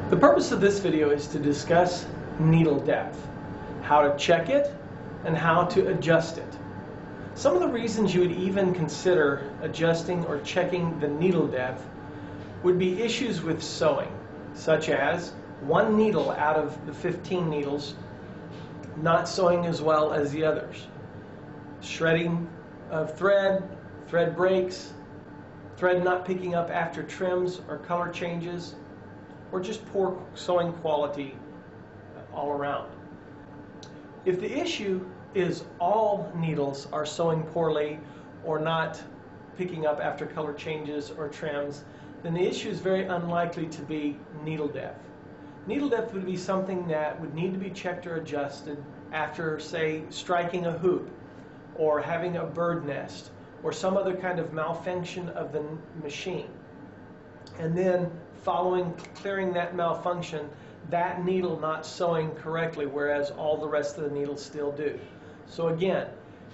The purpose of this video is to discuss needle depth, how to check it, and how to adjust it. Some of the reasons you would even consider adjusting or checking the needle depth would be issues with sewing, such as one needle out of the 15 needles not sewing as well as the others, shredding of thread, thread breaks, thread not picking up after trims or color changes, or just poor sewing quality all around. If the issue is all needles are sewing poorly or not picking up after color changes or trims, then the issue is very unlikely to be needle depth. Needle depth would be something that would need to be checked or adjusted after, say, striking a hoop or having a bird nest or some other kind of malfunction of the machine. And then following clearing that malfunction, that needle not sewing correctly, whereas all the rest of the needles still do. So again,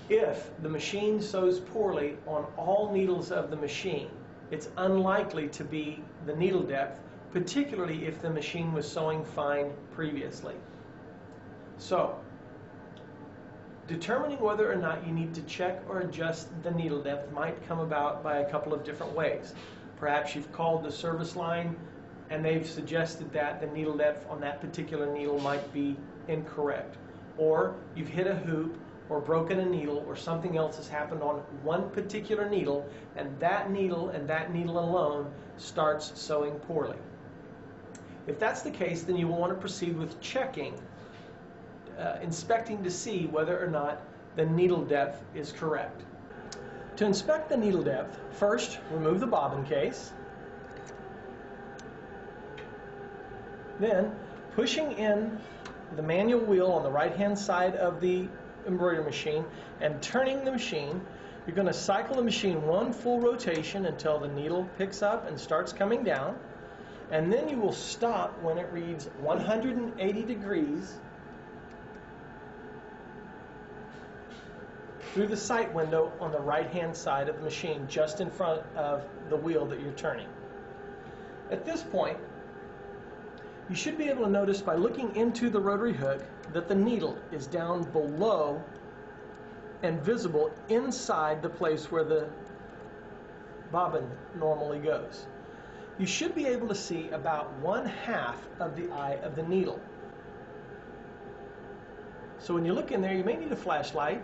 if the machine sews poorly on all needles of the machine, it's unlikely to be the needle depth, particularly if the machine was sewing fine previously. So, determining whether or not you need to check or adjust the needle depth might come about by a couple of different ways. Perhaps you've called the service line and they've suggested that the needle depth on that particular needle might be incorrect. Or you've hit a hoop or broken a needle or something else has happened on one particular needle and that needle alone starts sewing poorly. If that's the case, then you will want to proceed with checking, inspecting to see whether or not the needle depth is correct. To inspect the needle depth, first remove the bobbin case. Then, pushing in the manual wheel on the right-hand side of the embroidery machine and turning the machine, you're going to cycle the machine one full rotation until the needle picks up and starts coming down. And then you will stop when it reads 180 degrees through the sight window on the right-hand side of the machine, just in front of the wheel that you're turning. At this point, you should be able to notice by looking into the rotary hook that the needle is down below and visible inside the place where the bobbin normally goes. You should be able to see about 1/2 of the eye of the needle. So when you look in there, you may need a flashlight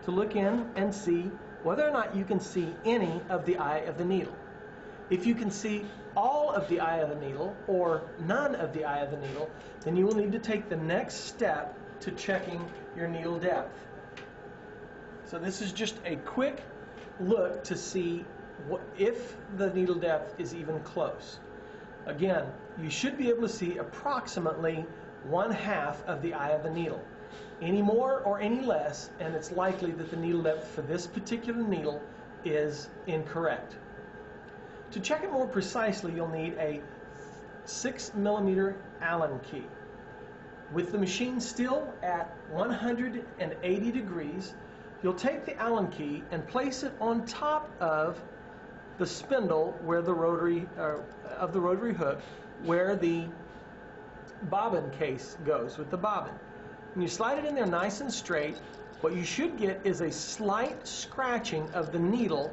to look in and see whether or not you can see any of the eye of the needle. If you can see all of the eye of the needle or none of the eye of the needle, then you will need to take the next step to checking your needle depth. So this is just a quick look to see if the needle depth is even close. Again, you should be able to see approximately 1/2 of the eye of the needle. Any more or any less, and it's likely that the needle depth for this particular needle is incorrect. To check it more precisely, you'll need a 6mm Allen key. With the machine still at 180 degrees, you'll take the Allen key and place it on top of the spindle where the rotary of the rotary hook, where the bobbin case goes with the bobbin. When you slide it in there nice and straight, what you should get is a slight scratching of the needle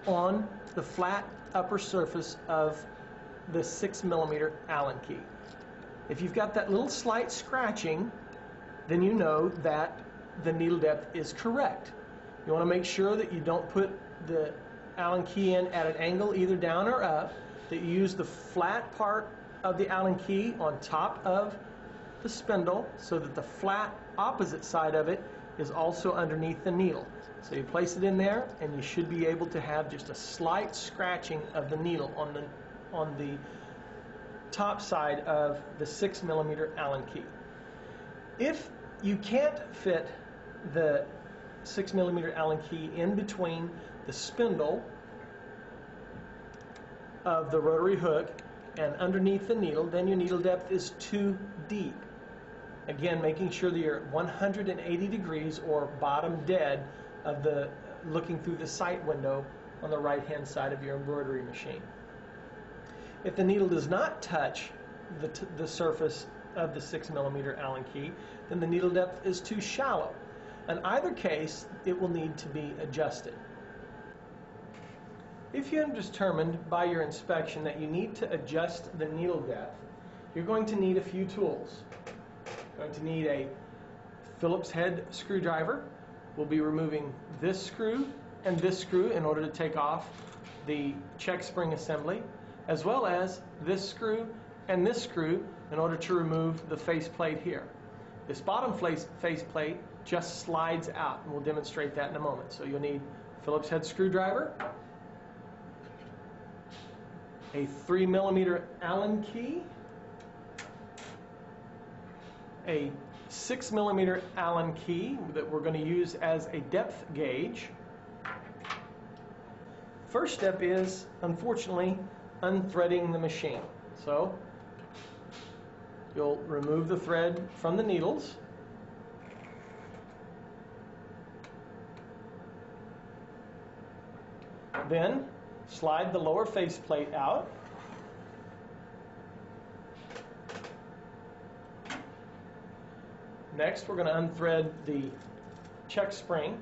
on the flat upper surface of the 6mm Allen key. If you've got that little slight scratching, then you know that the needle depth is correct. You want to make sure that you don't put the Allen key in at an angle either down or up, that you use the flat part of the Allen key on top of the spindle so that the flat opposite side of it is also underneath the needle. So you place it in there and you should be able to have just a slight scratching of the needle on the top side of the 6mm Allen key. If you can't fit the 6mm Allen key in between the spindle of the rotary hook and underneath the needle, then your needle depth is too deep. Again, making sure that you're 180 degrees or bottom dead of the looking through the sight window on the right-hand side of your embroidery machine. If the needle does not touch the surface of the 6mm Allen key, then the needle depth is too shallow. In either case, it will need to be adjusted. If you have determined by your inspection that you need to adjust the needle depth, you're going to need a few tools. You're going to need a Phillips head screwdriver. We'll be removing this screw and this screw in order to take off the check spring assembly, as well as this screw and this screw in order to remove the faceplate here. This bottom faceplate just slides out, and we'll demonstrate that in a moment. So you'll need a Phillips head screwdriver, a 3mm Allen key, a 6mm Allen key that we're going to use as a depth gauge. First step is, unfortunately, unthreading the machine. So you'll remove the thread from the needles. Then slide the lower faceplate out. Next, we're going to unthread the check spring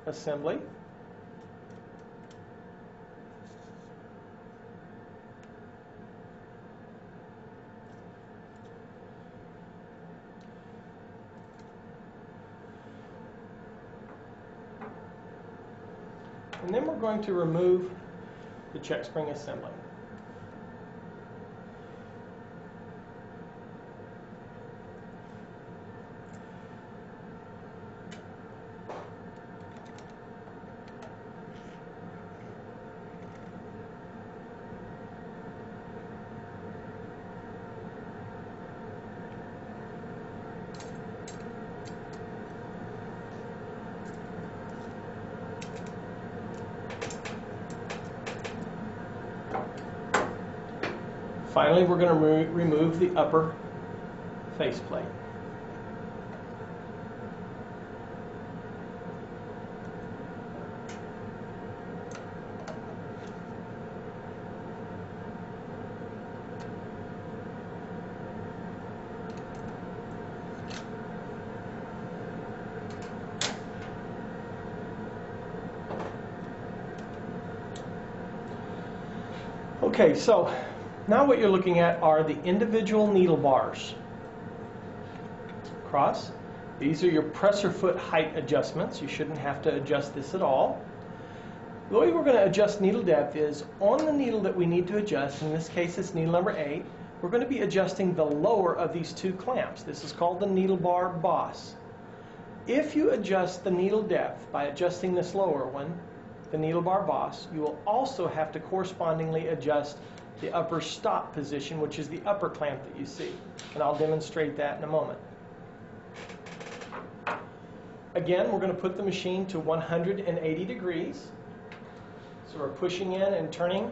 assembly. And then we're going to remove the check spring assembly. Finally, we're going to remove the upper faceplate. Okay, so now what you're looking at are the individual needle bars. Across. These are your presser foot height adjustments. You shouldn't have to adjust this at all. The way we're going to adjust needle depth is on the needle that we need to adjust. In this case, it's needle number 8. We're going to be adjusting the lower of these two clamps. This is called the needle bar boss. If you adjust the needle depth by adjusting this lower one, the needle bar boss, you will also have to correspondingly adjust the upper stop position, which is the upper clamp that you see. And I'll demonstrate that in a moment. Again, we're going to put the machine to 180 degrees. So we're pushing in and turning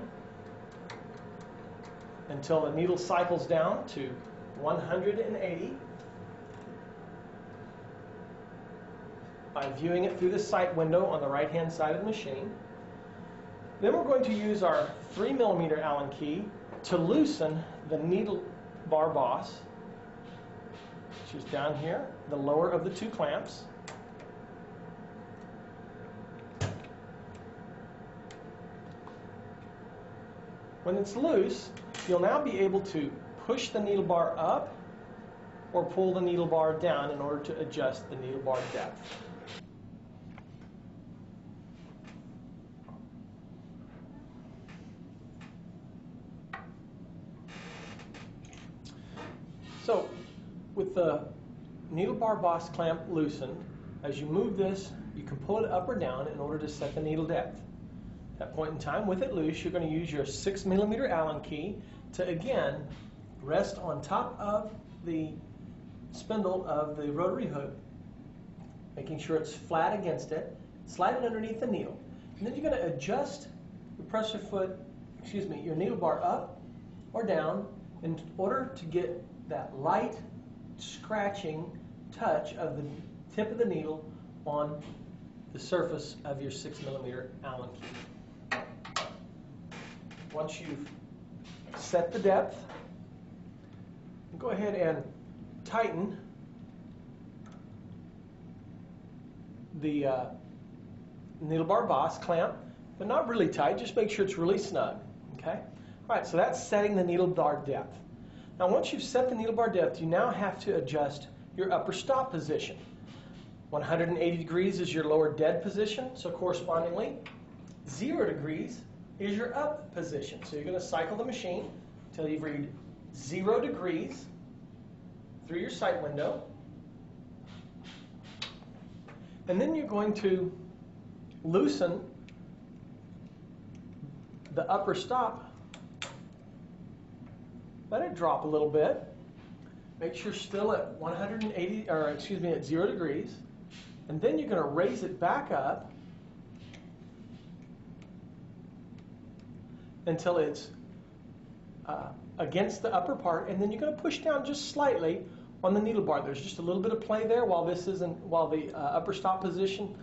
until the needle cycles down to 180 by viewing it through the sight window on the right-hand side of the machine. Then we're going to use our 3mm Allen key to loosen the needle bar boss, which is down here, the lower of the two clamps. When it's loose, you'll now be able to push the needle bar up or pull the needle bar down in order to adjust the needle bar depth. So, with the needle bar boss clamp loosened, as you move this, you can pull it up or down in order to set the needle depth. At that point in time, with it loose, you're going to use your 6mm Allen key to, again, rest on top of the spindle of the rotary hook, making sure it's flat against it, slide it underneath the needle. And then you're going to adjust your needle bar up or down in order to get that light scratching touch of the tip of the needle on the surface of your 6mm Allen key. Once you've set the depth, Go ahead and tighten the needle bar boss clamp, but not really tight. Just make sure it's really snug. Okay. All right. So that's setting the needle bar depth. Now, once you've set the needle bar depth, you now have to adjust your upper stop position. 180 degrees is your lower dead position. So correspondingly, 0 degrees is your up position. So you're going to cycle the machine until you read 0 degrees through your sight window. And then you're going to loosen the upper stop. Let it drop a little bit. Make sure still at 0 degrees. And then you're going to raise it back up until it's against the upper part, and then you're going to push down just slightly on the needle bar. There's just a little bit of play there while the upper stop position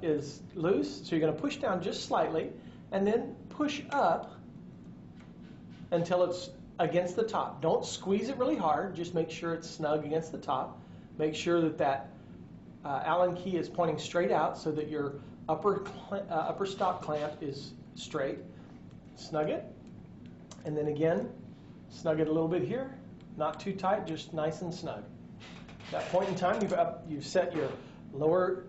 is loose. So you're going to push down just slightly, and then push up until it's against the top. Don't squeeze it really hard. Just make sure it's snug against the top. Make sure that Allen key is pointing straight out so that your upper stop clamp is straight. Snug it, and then again, snug it a little bit here. Not too tight, just nice and snug. At that point in time, you've set your lower,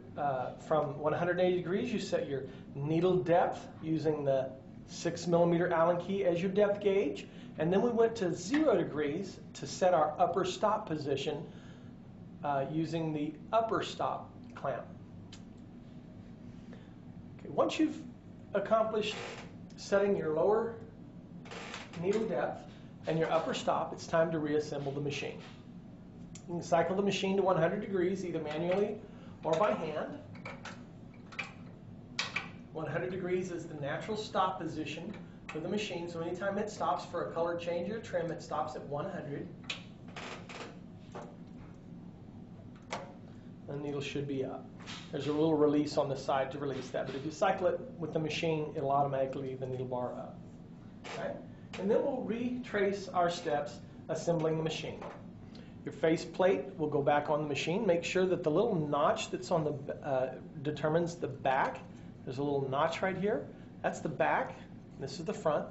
from 180 degrees, you set your needle depth using the 6mm Allen key as your depth gauge. And then we went to 0 degrees to set our upper stop position using the upper stop clamp. Okay, once you've accomplished setting your lower needle depth and your upper stop, it's time to reassemble the machine. You can cycle the machine to 100 degrees either manually or by hand. 100 degrees is the natural stop position for the machine, so anytime it stops for a color change or trim, it stops at 100. The needle should be up. There's a little release on the side to release that, but if you cycle it with the machine, it'll automatically leave the needle bar up. Okay? And then we'll retrace our steps assembling the machine. Your face plate will go back on the machine. Make sure that the little notch that's on the determines the back. There's a little notch right here. That's the back. This is the front.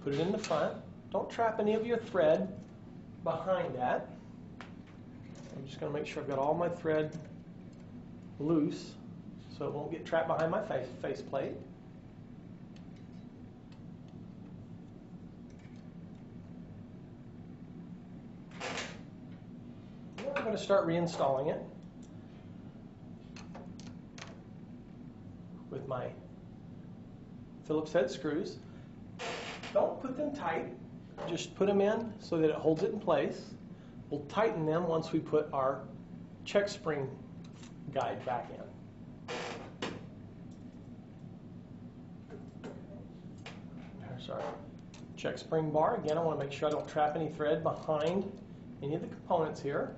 Put it in the front. Don't trap any of your thread behind that. I'm just going to make sure I've got all my thread loose so it won't get trapped behind my face plate. Now I'm going to start reinstalling it with my Phillips head screws. Don't put them tight, just put them in so that it holds it in place. We'll tighten them once we put our check spring guide back in. There's our check spring bar. Again, I want to make sure I don't trap any thread behind any of the components here.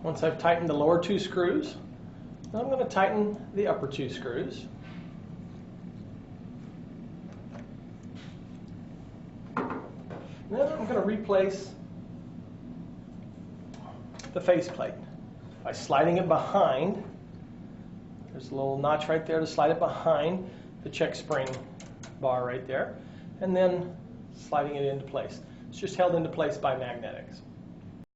Once I've tightened the lower 2 screws, then I'm going to tighten the upper 2 screws. Then I'm going to replace the faceplate by sliding it behind. There's a little notch right there to slide it behind the check spring bar right there, and then sliding it into place. It's just held into place by magnetics.